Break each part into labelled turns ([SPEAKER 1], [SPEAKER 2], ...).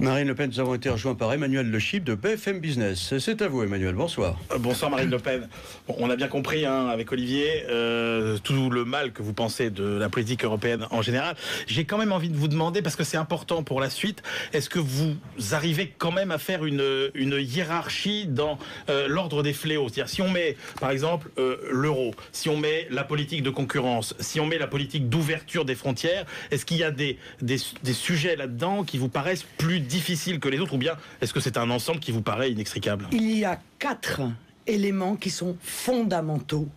[SPEAKER 1] Marine Le Pen, nous avons été rejoints par Emmanuel Le Chip de BFM Business. C'est à vous, Emmanuel. Bonsoir.
[SPEAKER 2] Bonsoir, Marine Le Pen. Bon, on a bien compris, avec Olivier, tout le mal que vous pensez de la politique européenne en général. J'ai quand même envie de vous demander, parce que c'est important pour la suite, est-ce que vous arrivez quand même à faire une hiérarchie dans l'ordre des fléaux? C'est-à-dire, si on met, par exemple, l'euro, si on met la politique de concurrence, si on met la politique d'ouverture des frontières, est-ce qu'il y a des sujets là-dedans qui vous paraissent plus difficile que les autres, ou bien est-ce que c'est un ensemble qui vous paraît inextricable?
[SPEAKER 3] Il y a 4 éléments qui sont fondamentaux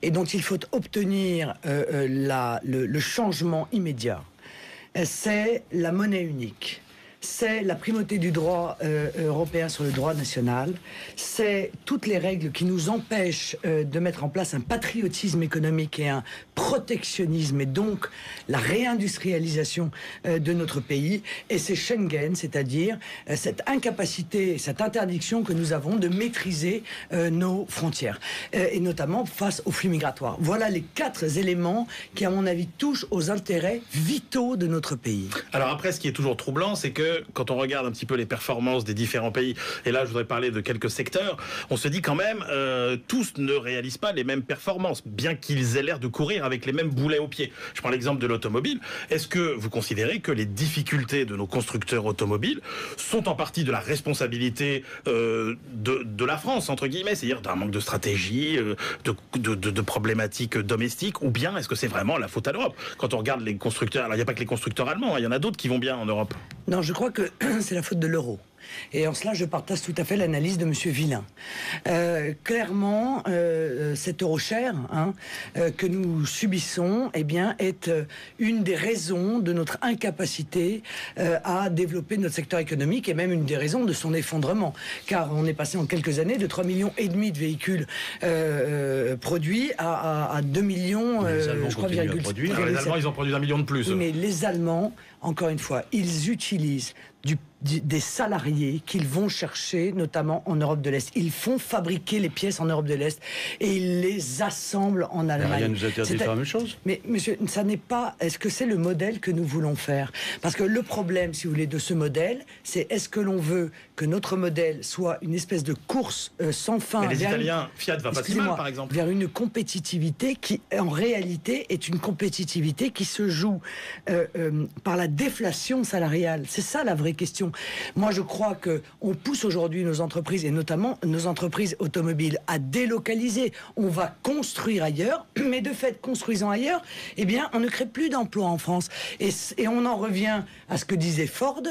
[SPEAKER 3] et dont il faut obtenir le changement immédiat. C'est la monnaie unique. C'est la primauté du droit européen sur le droit national. C'est toutes les règles qui nous empêchent de mettre en place un patriotisme économique et un protectionnisme, et donc la réindustrialisation de notre pays. Et c'est Schengen, c'est-à-dire cette incapacité, cette interdiction que nous avons de maîtriser nos frontières, et notamment face aux flux migratoires. Voilà les 4 éléments qui, à mon avis, touchent aux intérêts vitaux de notre pays.
[SPEAKER 2] Alors après, ce qui est toujours troublant, c'est que quand on regarde un petit peu les performances des différents pays, et là je voudrais parler de quelques secteurs, on se dit quand même, tous ne réalisent pas les mêmes performances, bien qu'ils aient l'air de courir avec les mêmes boulets aux pieds. Je prends l'exemple de l'automobile. Est-ce que vous considérez que les difficultés de nos constructeurs automobiles sont en partie de la responsabilité de la France, entre guillemets, c'est-à-dire d'un manque de stratégie, de problématiques domestiques, ou bien est-ce que c'est vraiment la faute à l'Europe? Quand on regarde les constructeurs, alors il n'y a pas que les constructeurs allemands, il y en a d'autres qui vont bien en Europe.
[SPEAKER 3] Non, je crois que c'est la faute de l'euro. Et en cela, je partage tout à fait l'analyse de M. Villain. Clairement, cette eurochère que nous subissons, eh bien, est une des raisons de notre incapacité à développer notre secteur économique, et même une des raisons de son effondrement. Car on est passé en quelques années de 3,5 millions de véhicules produits à 2 millions,
[SPEAKER 1] je crois, virgule.
[SPEAKER 2] Les Allemands, ils ont produit 1 million de plus.
[SPEAKER 3] Mais les Allemands, encore une fois, ils utilisent des salariés qu'ils vont chercher, notamment en Europe de l'Est. Ils font fabriquer les pièces en Europe de l'Est et ils les assemblent en Allemagne.
[SPEAKER 1] Rien ne nous interdit de faire la même chose.
[SPEAKER 3] Mais monsieur, ça n'est pas... Est-ce que c'est le modèle que nous voulons faire? Parce que le problème, si vous voulez, de ce modèle, c'est est-ce que l'on veut que notre modèle soit une espèce de course sans fin?
[SPEAKER 2] Mais les Italiens, Fiat va pas si mal, par exemple.
[SPEAKER 3] Vers une compétitivité qui, en réalité, est une compétitivité qui se joue par la déflation salariale. C'est ça la vraie question. Moi, je crois que on pousse aujourd'hui nos entreprises, et notamment nos entreprises automobiles, à délocaliser. On va construire ailleurs, mais de fait, construisant ailleurs, eh bien, on ne crée plus d'emplois en France. Et on en revient à ce que disait Ford.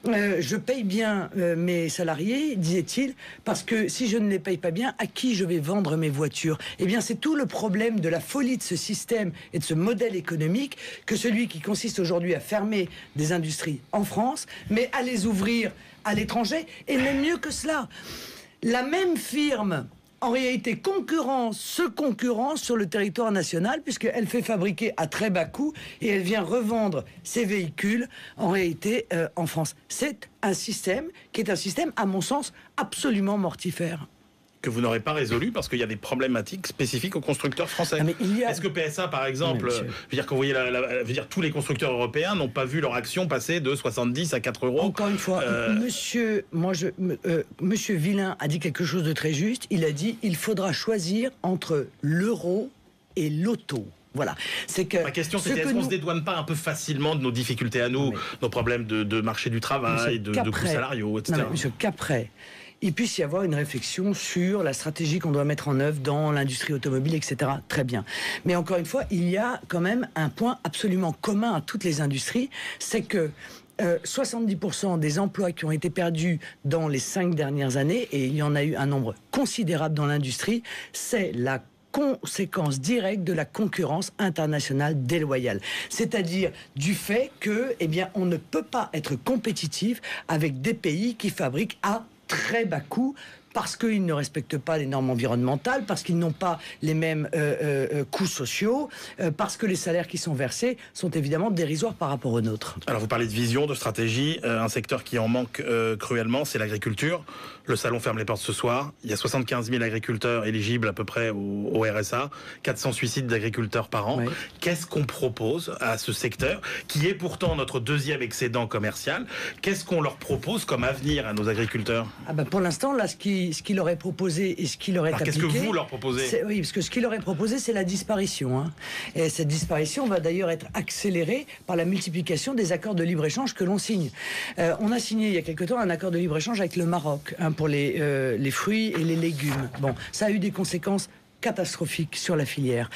[SPEAKER 3] Je paye bien mes salariés, disait-il, parce que si je ne les paye pas bien, à qui je vais vendre mes voitures? Eh bien, c'est tout le problème de la folie de ce système et de ce modèle économique que celui qui consiste aujourd'hui à fermer des industries en France, mais à les ouvrir à l'étranger, et même mieux que cela. La même firme, en réalité, se concurrence sur le territoire national, puisqu'elle fait fabriquer à très bas coût et elle vient revendre ses véhicules, en réalité, en France. C'est un système qui est un système, à mon sens, absolument mortifère.
[SPEAKER 2] Que vous n'aurez pas résolu parce qu'il y a des problématiques spécifiques aux constructeurs français. Est-ce que PSA, par exemple, tous les constructeurs européens n'ont pas vu leur action passer de 70 à 4 euros?
[SPEAKER 3] Encore une fois, monsieur Villain a dit quelque chose de très juste. Il a dit il faudra choisir entre l'euro et l'auto. Voilà.
[SPEAKER 2] Ma question, c'est est-ce qu'on ne se dédouane pas un peu facilement de nos difficultés à nous, nos problèmes de marché du travail, de coûts salariaux, etc.
[SPEAKER 3] Monsieur, qu'après il puisse y avoir une réflexion sur la stratégie qu'on doit mettre en œuvre dans l'industrie automobile, etc. Très bien. Mais encore une fois, il y a quand même un point absolument commun à toutes les industries, c'est que 70% des emplois qui ont été perdus dans les 5 dernières années, et il y en a eu un nombre considérable dans l'industrie, c'est la conséquence directe de la concurrence internationale déloyale. C'est-à-dire du fait que, eh bien, on ne peut pas être compétitif avec des pays qui fabriquent à très bas coût parce qu'ils ne respectent pas les normes environnementales, parce qu'ils n'ont pas les mêmes coûts sociaux, parce que les salaires qui sont versés sont évidemment dérisoires par rapport aux nôtres.
[SPEAKER 2] Alors vous parlez de vision, de stratégie, un secteur qui en manque cruellement, c'est l'agriculture. Le salon ferme les portes ce soir. Il y a 75 000 agriculteurs éligibles à peu près au RSA, 400 suicides d'agriculteurs par an. Oui. Qu'est-ce qu'on propose à ce secteur, qui est pourtant notre deuxième excédent commercial? Qu'est-ce qu'on leur propose comme avenir à nos agriculteurs?
[SPEAKER 3] Pour l'instant, là, ce qu'il leur est proposé et ce qu'il leur est appliqué...
[SPEAKER 2] Qu'est-ce que vous leur proposez?
[SPEAKER 3] Oui, parce que ce qu'il leur est proposé, c'est la disparition. Hein. Et cette disparition va d'ailleurs être accélérée par la multiplication des accords de libre-échange que l'on signe. On a signé il y a quelque temps un accord de libre-échange avec le Maroc, pour les fruits et les légumes. Bon, ça a eu des conséquences catastrophique sur la filière.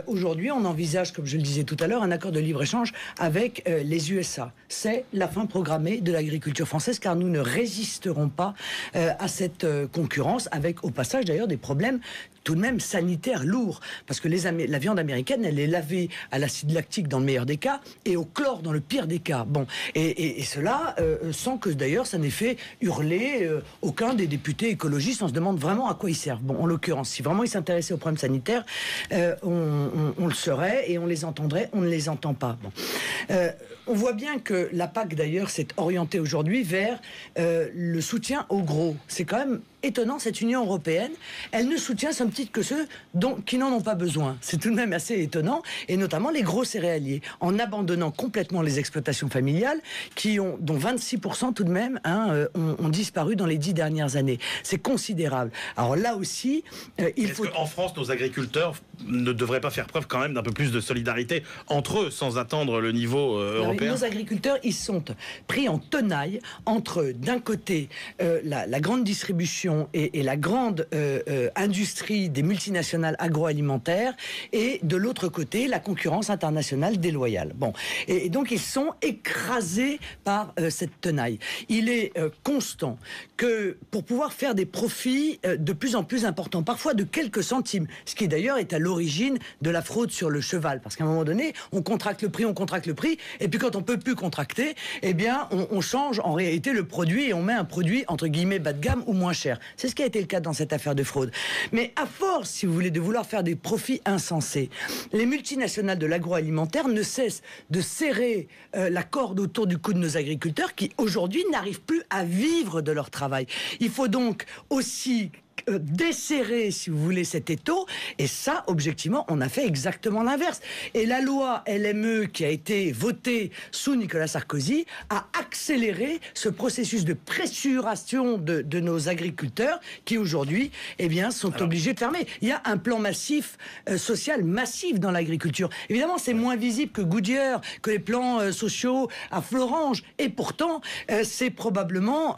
[SPEAKER 3] Aujourd'hui, on envisage, comme je le disais tout à l'heure, un accord de libre-échange avec les USA. C'est la fin programmée de l'agriculture française, car nous ne résisterons pas à cette concurrence, avec au passage d'ailleurs des problèmes tout de même sanitaires lourds, parce que la viande américaine, elle est lavée à l'acide lactique dans le meilleur des cas et au chlore dans le pire des cas. Bon, et cela sans que d'ailleurs ça n'ait fait hurler aucun des députés écologistes. On se demande vraiment à quoi ils servent. Bon, en l'occurrence, si vraiment ils s'intéressaient aux problèmes sanitaires, on le saurait et on les entendrait. On ne les entend pas. Bon. On voit bien que la PAC d'ailleurs s'est orientée aujourd'hui vers le soutien aux gros. C'est quand même étonnant, cette Union européenne, elle ne soutient somme toute que ceux qui n'en ont pas besoin. C'est tout de même assez étonnant, et notamment les gros céréaliers, en abandonnant complètement les exploitations familiales, dont 26% tout de même ont disparu dans les 10 dernières années. C'est considérable. Alors là aussi,
[SPEAKER 2] Est-ce qu'en France, nos agriculteurs ne devraient pas faire preuve quand même d'un peu plus de solidarité entre eux, sans attendre le niveau européen?
[SPEAKER 3] Nos agriculteurs, ils sont pris en tenaille entre, d'un côté, la grande distribution et la grande industrie des multinationales agroalimentaires, et de l'autre côté, la concurrence internationale déloyale. Bon. Et donc, ils sont écrasés par cette tenaille. Il est constant que pour pouvoir faire des profits de plus en plus importants, parfois de quelques centimes, ce qui d'ailleurs est à l'origine de la fraude sur le cheval, parce qu'à un moment donné, on contracte le prix, et puis quand on peut plus contracter, eh bien, on change en réalité le produit et on met un produit entre guillemets bas de gamme ou moins cher. C'est ce qui a été le cas dans cette affaire de fraude. Mais à force, si vous voulez, de vouloir faire des profits insensés, les multinationales de l'agroalimentaire ne cessent de serrer la corde autour du cou de nos agriculteurs qui, aujourd'hui, n'arrivent plus à vivre de leur travail. Il faut donc aussi desserrer, si vous voulez, cet étau, et ça, objectivement, on a fait exactement l'inverse. Et la loi LME qui a été votée sous Nicolas Sarkozy a accéléré ce processus de pressuration de nos agriculteurs qui, aujourd'hui, sont obligés de fermer. Il y a un plan massif, social massif dans l'agriculture. Évidemment, c'est moins visible que Goodyear, que les plans sociaux à Florange, et pourtant, c'est probablement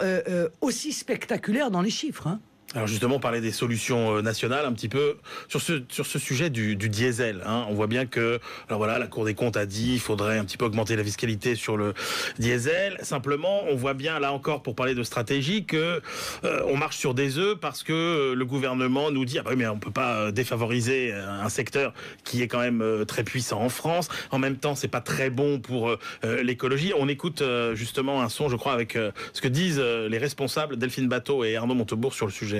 [SPEAKER 3] aussi spectaculaire dans les chiffres, hein.
[SPEAKER 2] Alors justement, on parlait des solutions nationales un petit peu sur ce sujet du diesel. Hein. On voit bien que, alors voilà, la Cour des comptes a dit qu'il faudrait un petit peu augmenter la fiscalité sur le diesel. Simplement, on voit bien là encore, pour parler de stratégie, que on marche sur des œufs parce que le gouvernement nous dit mais on peut pas défavoriser un secteur qui est quand même très puissant en France. En même temps, c'est pas très bon pour l'écologie. On écoute justement un son, je crois, avec ce que disent les responsables Delphine Batho et Arnaud Montebourg sur le sujet.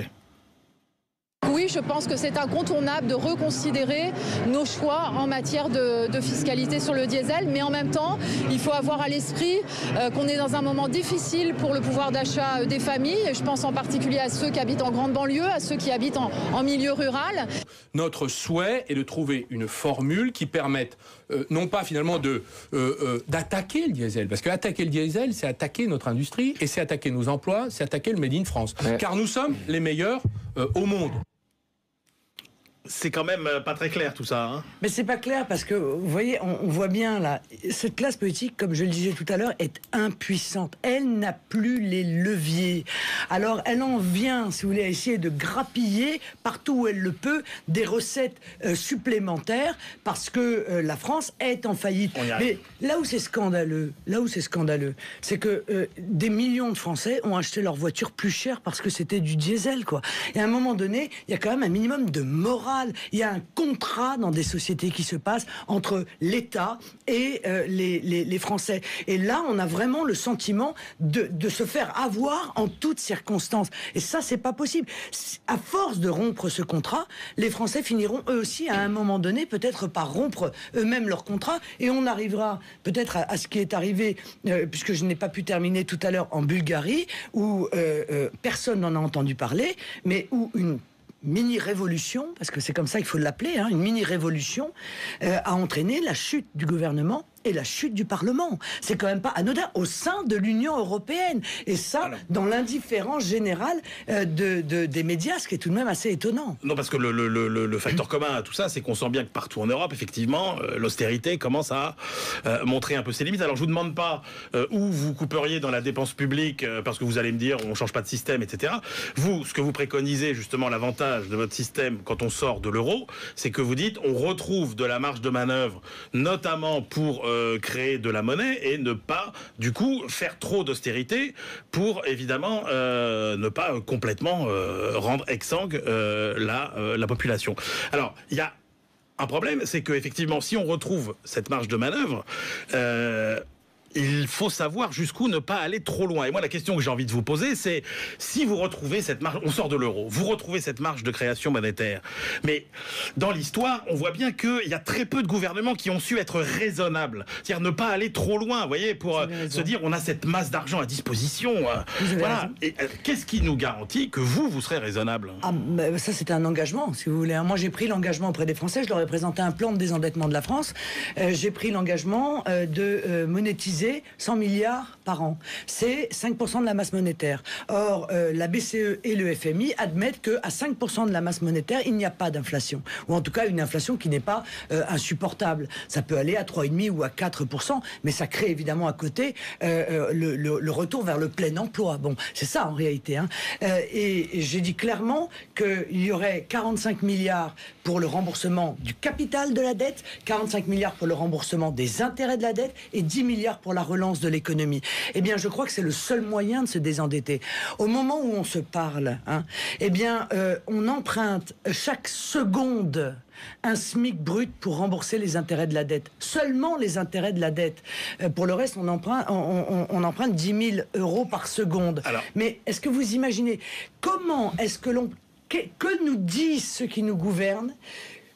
[SPEAKER 4] Oui, je pense que c'est incontournable de reconsidérer nos choix en matière de fiscalité sur le diesel, mais en même temps, il faut avoir à l'esprit qu'on est dans un moment difficile pour le pouvoir d'achat des familles. Je pense en particulier à ceux qui habitent en grande banlieue, à ceux qui habitent en milieu rural.
[SPEAKER 5] Notre souhait est de trouver une formule qui permette non pas finalement d'attaquer le diesel, parce que attaquer le diesel, c'est attaquer notre industrie, et c'est attaquer nos emplois, c'est attaquer le Made in France. Ouais. Car nous sommes les meilleurs au monde.
[SPEAKER 2] C'est quand même pas très clair tout ça. Hein.
[SPEAKER 3] Mais c'est pas clair parce que, vous voyez, on voit bien là, cette classe politique, comme je le disais tout à l'heure, est impuissante. Elle n'a plus les leviers. Alors elle en vient, si vous voulez, à essayer de grappiller partout où elle le peut des recettes supplémentaires parce que la France est en faillite. Mais là où c'est scandaleux, c'est que des millions de Français ont acheté leur voiture plus chère parce que c'était du diesel, quoi. Et à un moment donné, il y a quand même un minimum de morale morale, il y a un contrat dans des sociétés qui se passe entre l'État et les Français. Et là, on a vraiment le sentiment de se faire avoir en toutes circonstances. Et ça, c'est pas possible. À force de rompre ce contrat, les Français finiront eux aussi à un moment donné peut-être par rompre eux-mêmes leur contrat, et on arrivera peut-être à ce qui est arrivé, puisque je n'ai pas pu terminer tout à l'heure, en Bulgarie, où personne n'en a entendu parler, mais où une mini-révolution, parce que c'est comme ça qu'il faut l'appeler, hein, une mini-révolution, a entraîné la chute du gouvernement et la chute du Parlement. C'est quand même pas anodin au sein de l'Union européenne. Et ça, dans l'indifférence générale des médias, ce qui est tout de même assez étonnant.
[SPEAKER 2] Non, parce que le facteur commun à tout ça, c'est qu'on sent bien que partout en Europe, effectivement, l'austérité commence à montrer un peu ses limites. Alors, je vous demande pas où vous couperiez dans la dépense publique, parce que vous allez me dire, on change pas de système, etc. Vous, ce que vous préconisez, justement, l'avantage de votre système quand on sort de l'euro, c'est que vous dites, on retrouve de la marge de manœuvre, notamment pour créer de la monnaie et ne pas, du coup, faire trop d'austérité pour, évidemment, ne pas complètement rendre exsangue la population. Alors, il y a un problème, c'est qu'effectivement, si on retrouve cette marge de manœuvre, il faut savoir jusqu'où ne pas aller trop loin. Et moi, la question que j'ai envie de vous poser, c'est si vous retrouvez cette marge, on sort de l'euro, vous retrouvez cette marge de création monétaire. Mais dans l'histoire, on voit bien qu'il y a très peu de gouvernements qui ont su être raisonnables. C'est-à-dire ne pas aller trop loin, vous voyez, pour se dire on a cette masse d'argent à disposition. Voilà. Et qu'est-ce qui nous garantit que vous serez raisonnable?
[SPEAKER 3] Ça, c'est un engagement, si vous voulez. Moi, j'ai pris l'engagement auprès des Français. Je leur ai présenté un plan de désendettement de la France. J'ai pris l'engagement de monétiser 100 milliards par an. C'est 5% de la masse monétaire. Or, la BCE et le FMI admettent qu'à 5% de la masse monétaire, il n'y a pas d'inflation. Ou en tout cas, une inflation qui n'est pas insupportable. Ça peut aller à 3,5 ou à 4%, mais ça crée évidemment à côté le retour vers le plein emploi. Bon, c'est ça en réalité. Hein. Et j'ai dit clairement qu'il y aurait 45 milliards pour le remboursement du capital de la dette, 45 milliards pour le remboursement des intérêts de la dette et 10 milliards pour la relance de l'économie. Eh bien, je crois que c'est le seul moyen de se désendetter. Au moment où on se parle, hein, eh bien, on emprunte chaque seconde un SMIC brut pour rembourser les intérêts de la dette. Seulement les intérêts de la dette. Pour le reste, on emprunte 10 000 euros par seconde. Alors, mais est-ce que vous imaginez comment est-ce que que nous disent ceux qui nous gouvernent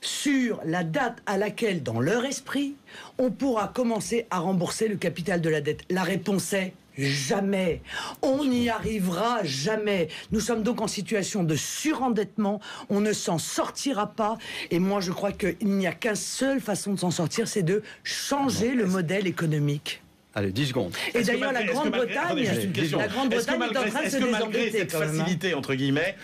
[SPEAKER 3] sur la date à laquelle, dans leur esprit, on pourra commencer à rembourser le capital de la dette? La réponse est jamais. On n'y arrivera jamais. Nous sommes donc en situation de surendettement. On ne s'en sortira pas. Et moi, je crois qu'il n'y a qu'une seule façon de s'en sortir, c'est de changer le modèle économique.
[SPEAKER 1] Allez, 10 secondes.
[SPEAKER 3] Et d'ailleurs, la Grande-Bretagne est en train de se désendetter.
[SPEAKER 2] Est-ce que malgré cette facilité, entre guillemets,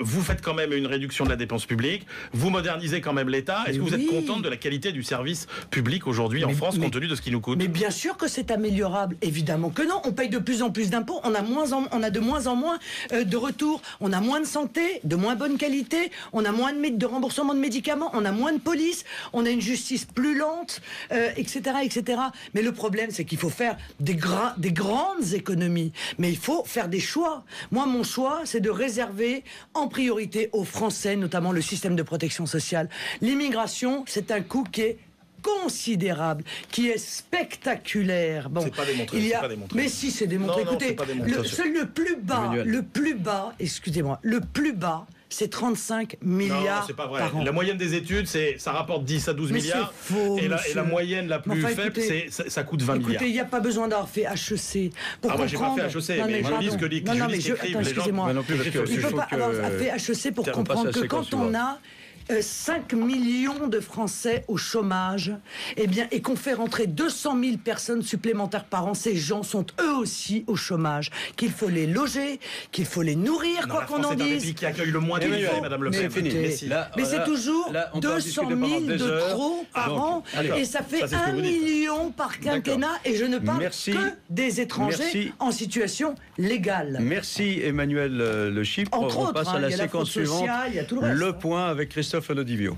[SPEAKER 2] vous faites quand même une réduction de la dépense publique, vous modernisez quand même l'État? Est-ce que vous êtes contente de la qualité du service public aujourd'hui en France, compte tenu de ce qui nous coûte?
[SPEAKER 3] Mais bien sûr que c'est améliorable. Évidemment que non. On paye de plus en plus d'impôts. On a de moins en moins de retours. On a moins de santé, de moins bonne qualité. On a moins de remboursement de médicaments. On a moins de police. On a une justice plus lente, etc., etc. Mais le problème, c'est qu'il faut faire des grandes économies. Mais il faut faire des choix. Moi, mon choix, c'est de réserver en priorité aux Français, notamment le système de protection sociale. L'immigration, c'est un coût qui est considérable, qui est spectaculaire. Bon,
[SPEAKER 2] c'est pas démontré, c'est pas démontré.
[SPEAKER 3] Mais si, c'est démontré.
[SPEAKER 2] Non,
[SPEAKER 3] écoutez, le plus bas, excusez-moi, le plus bas, c'est 35 milliards. Non,
[SPEAKER 2] c'est pas vrai.
[SPEAKER 3] Par an.
[SPEAKER 2] La moyenne des études, ça rapporte 10 à 12 milliards.
[SPEAKER 3] Faux,
[SPEAKER 2] et la moyenne la plus faible, ça coûte 20 milliards.
[SPEAKER 3] Écoutez, il n'y a pas besoin d'avoir fait HEC.
[SPEAKER 2] Moi, j'ai pas fait HEC, mais je lis ce que les juristes écrivent.
[SPEAKER 3] Excusez-moi. Il ne faut pas avoir fait HEC pour comprendre que quand on a 5 millions de Français au chômage, eh bien, et qu'on fait rentrer 200 000 personnes supplémentaires par an, ces gens sont eux aussi au chômage. Qu'il faut les loger, qu'il faut les nourrir, quoi qu'on en dise. C'est un des pays
[SPEAKER 2] qui accueille le moins d'immigrés, Madame Le Pen.
[SPEAKER 3] Mais c'est toujours 200 000 de trop par an, et ça fait 1 million par quinquennat, et je ne parle que des étrangers en situation légale.
[SPEAKER 1] Merci Emmanuel Le Chypre. On passe à la séquence suivante. Le point avec Christophe Lodivio.